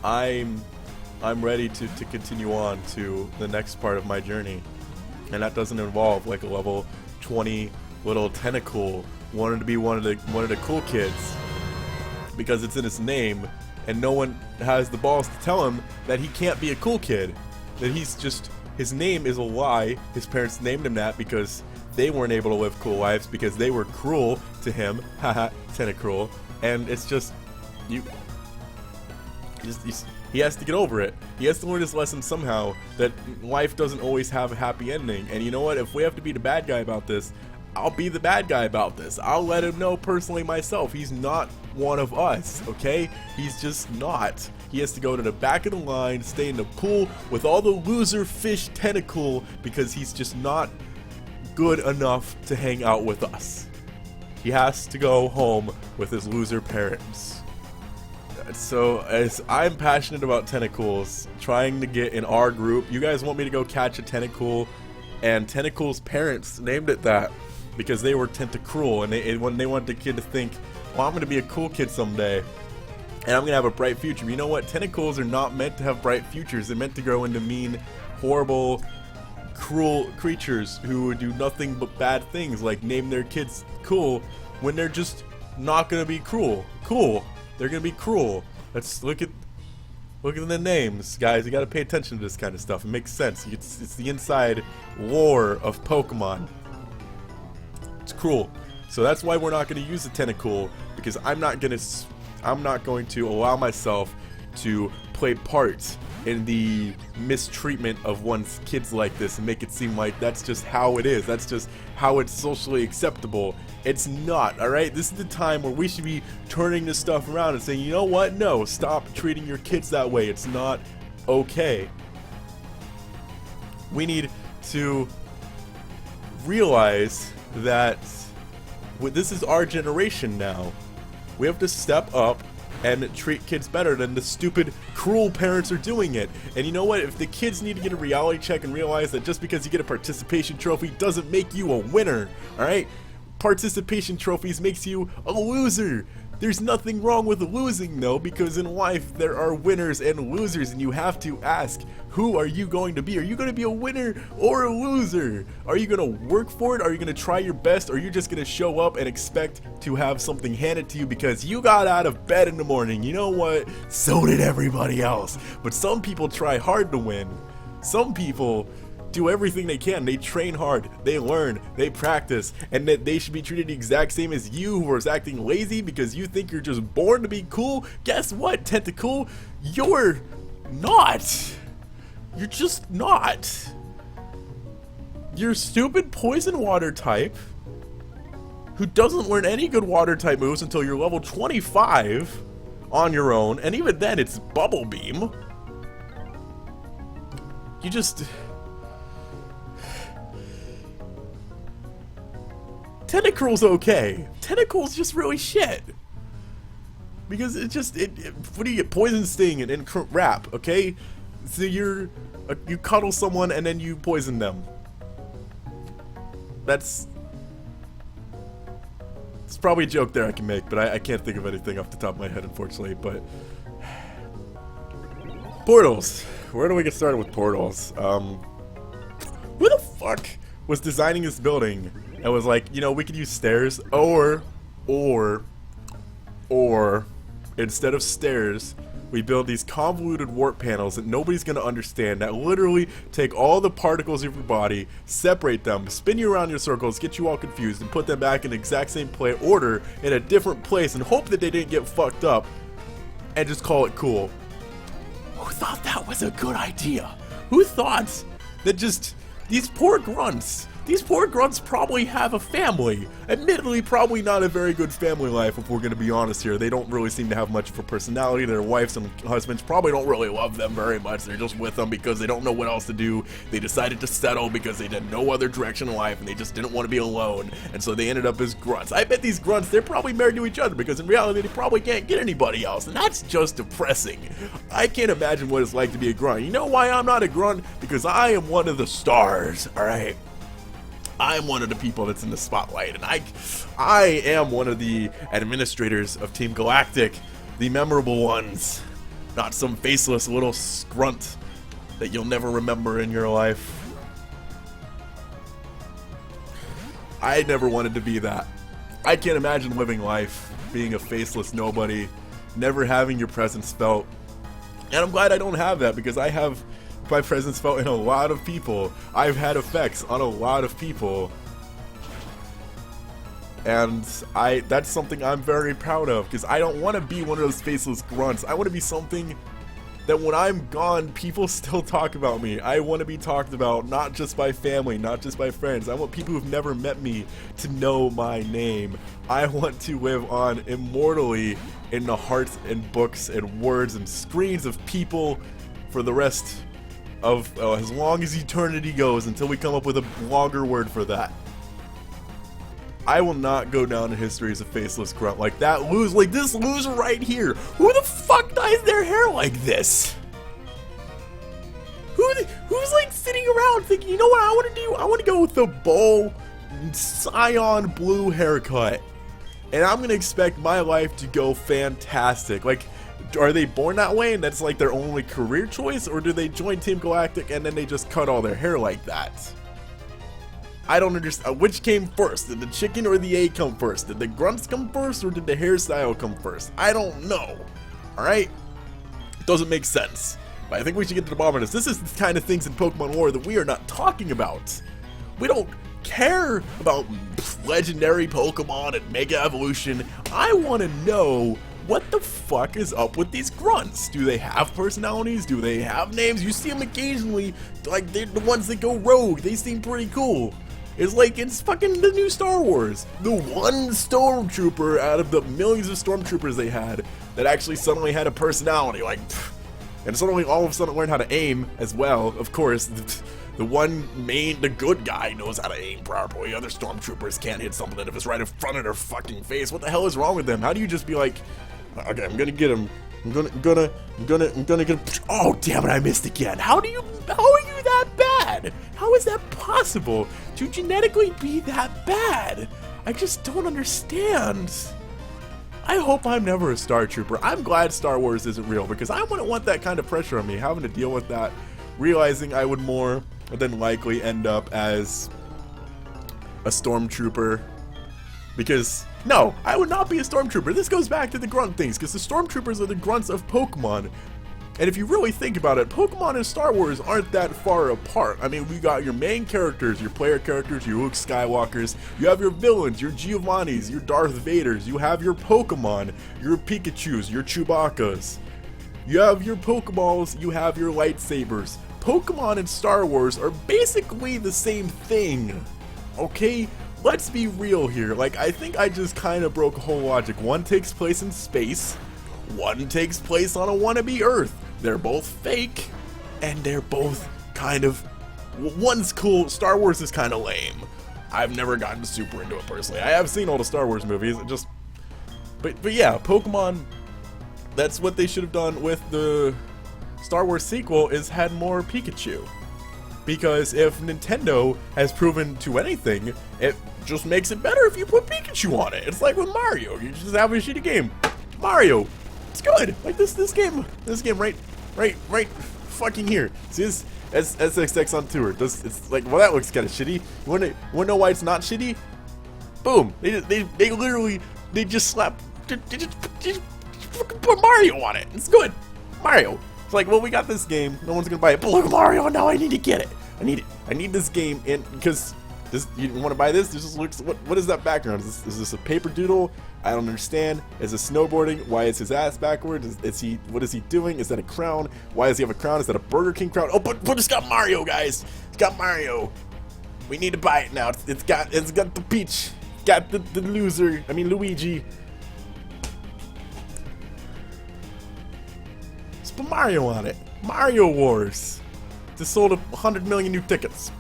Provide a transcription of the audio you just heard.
I'm ready to continue on to the next part of my journey, and that doesn't involve like a level 20 little Tentacool wanting to be one of the cool kids because it's in his name, and no one has the balls to tell him that he can't be a cool kid. That his name is a lie. His parents named him that because they weren't able to live cool lives because they were cruel to him. Haha, Tenacools. And it's just he has to get over it. He has to learn his lesson somehow, that life doesn't always have a happy ending. And you know what? If we have to be the bad guy about this, I'll be the bad guy about this. I'll let him know personally myself. He's not one of us, okay? He's just not. He has to go to the back of the line, stay in the pool with all the loser fish Tenacools because he's just not good enough to hang out with us. He has to go home with his loser parents. So, as I'm passionate about Tenacools, trying to get in our group, you guys want me to go catch a Tenacool, and Tenacools' parents named it that because they were Tentacruel, and when they want the kid to think, well, I'm going to be a cool kid someday, and I'm going to have a bright future. But you know what? Tenacools are not meant to have bright futures. They're meant to grow into mean, horrible, cruel creatures who do nothing but bad things, like name their kids cool when they're just not going to be cruel. They're gonna be cruel. Let's look at the names, guys. You gotta pay attention to this kind of stuff. It makes sense. It's the inside lore of Pokemon. It's cruel. So that's why we're not gonna use the Tenacools, because I'm not going to allow myself to play part in the mistreatment of one's kids like this and make it seem like that's just how it is. That's just how it's socially acceptable. It's not, alright? This is the time where we should be turning this stuff around and saying, you know what? No, stop treating your kids that way. It's not okay. We need to realize that this is our generation now. We have to step up and treat kids better than the stupid, cruel parents are doing it. And you know what? If the kids need to get a reality check and realize that just because you get a participation trophy doesn't make you a winner, alright? Participation trophies makes you a loser. There's nothing wrong with losing though, because in life there are winners and losers, and you have to ask, who are you going to be? Are you going to be a winner or a loser? Are you going to work for it? Are you going to try your best? Or are you just going to show up and expect to have something handed to you because you got out of bed in the morning? You know what? So did everybody else. But some people try hard to win. Some people do everything they can. They train hard, they learn, they practice, and that they should be treated the exact same as you, who are acting lazy because you think you're just born to be cool. Guess what, Tentacool? You're not. You're just not. You're stupid poison water type who doesn't learn any good water type moves until you're level 25 on your own, and even then it's Bubble Beam. You just... Tenacruel's okay. Tenacruel's just really shit. Because it what do you get? Poison Sting and Wrap, okay? So you cuddle someone and then you poison them. It's probably a joke there I can make, but I can't think of anything off the top of my head, unfortunately. But portals. Where do we get started with portals? Who the fuck was designing this building and was like, you know, we could use stairs, or instead of stairs, we build these convoluted warp panels that nobody's gonna understand, that literally take all the particles of your body, separate them, spin you around your circles, get you all confused, and put them back in the exact same order in a different place, and hope that they didn't get fucked up, and just call it cool. Who thought that was a good idea? Who thought that just these poor grunts probably have a family. Admittedly, probably not a very good family life, if we're going to be honest here. They don't really seem to have much of a personality. Their wives and husbands probably don't really love them very much. They're just with them because they don't know what else to do. They decided to settle because they had no other direction in life and they just didn't want to be alone. And so they ended up as grunts. I bet these grunts, they're probably married to each other because in reality, they probably can't get anybody else. And that's just depressing. I can't imagine what it's like to be a grunt. You know why I'm not a grunt? Because I am one of the stars, alright? I'm one of the people that's in the spotlight, and I am one of the administrators of Team Galactic, the memorable ones. Not some faceless little grunt that you'll never remember in your life. I never wanted to be that. I can't imagine living life being a faceless nobody, never having your presence felt. And I'm glad I don't have that, because I have my presence felt in a lot of people. I've had effects on a lot of people. And that's something I'm very proud of, because I don't want to be one of those faceless grunts. I want to be something that when I'm gone, people still talk about me. I want to be talked about, not just by family, not just by friends. I want people who've never met me to know my name. I want to live on immortally in the hearts and books and words and screens of people for the rest of as long as eternity goes, until we come up with a longer word for that. I will not go down in history as a faceless grunt like that this loser right here. Who the fuck dyes their hair like this? Who's like sitting around thinking, you know what I want to do? I want to go with the bowl cyan blue haircut, and I'm gonna expect my life to go fantastic. Like, are they born that way and that's like their only career choice, or do they join Team Galactic and then they just cut all their hair like that? I don't understand. Which came first? Did the chicken or the egg come first? Did the grunts come first, or did the hairstyle come first? I don't know. Alright? It doesn't make sense. But I think we should get to the bottom of this. This is the kind of things in Pokemon lore that we are not talking about. We don't care about legendary Pokemon and Mega Evolution. I want to know what the fuck is up with these grunts. Do they have personalities? Do they have names? You see them occasionally, like they're the ones that go rogue. They seem pretty cool. It's like it's fucking the new Star Wars. The one stormtrooper out of the millions of stormtroopers they had that actually suddenly had a personality, like, and suddenly all of a sudden learned how to aim as well. Of course, the good guy knows how to aim properly. Other stormtroopers can't hit something if it's right in front of their fucking face. What the hell is wrong with them? How do you just be like, okay, I'm gonna get him. I'm gonna get him. Oh, damn it, I missed again. How are you that bad? How is that possible to genetically be that bad? I just don't understand. I hope I'm never a Star Trooper. I'm glad Star Wars isn't real, because I wouldn't want that kind of pressure on me, having to deal with that, realizing I would more than likely end up as a Stormtrooper. Because, no, I would not be a Stormtrooper. This goes back to the grunt things, because the Stormtroopers are the grunts of Pokemon. And if you really think about it, Pokemon and Star Wars aren't that far apart. I mean, we got your main characters, your player characters, your Luke Skywalkers, you have your villains, your Giovannis, your Darth Vaders, you have your Pokemon, your Pikachus, your Chewbacca's. You have your Pokeballs, you have your lightsabers. Pokemon and Star Wars are basically the same thing, okay? Let's be real here. Like, I think I just kind of broke a whole logic. One takes place in space, one takes place on a wannabe Earth. They're both fake, and they're both kind of... One's cool, Star Wars is kind of lame. I've never gotten super into it personally. I have seen all the Star Wars movies, but yeah, Pokemon, that's what they should have done with the Star Wars sequel, is had more Pikachu. Because if Nintendo has proven to anything, it just makes it better if you put Pikachu on it. It's like with Mario, you just have a shitty game. Mario, it's good. Like this game right fucking here. See this SXX on tour. It's like, well, that looks kind of shitty. You wanna know why it's not shitty? Boom. They literally just fucking put Mario on it. It's good. Mario. It's like, well, we got this game. No one's gonna buy it. But look at Mario, now I need to get it. I need it. I need this game in, because this, you want to buy this? This just looks, what is that background? Is this a paper doodle? I don't understand. Is it snowboarding? Why is his ass backwards? What is he doing? Is that a crown? Why does he have a crown? Is that a Burger King crown? Oh, but it's got Mario, guys. It's got Mario. We need to buy it now. It's got the Peach. Got the loser. I mean Luigi. Let's put Mario on it. Mario Wars. Just sold 100 million new tickets.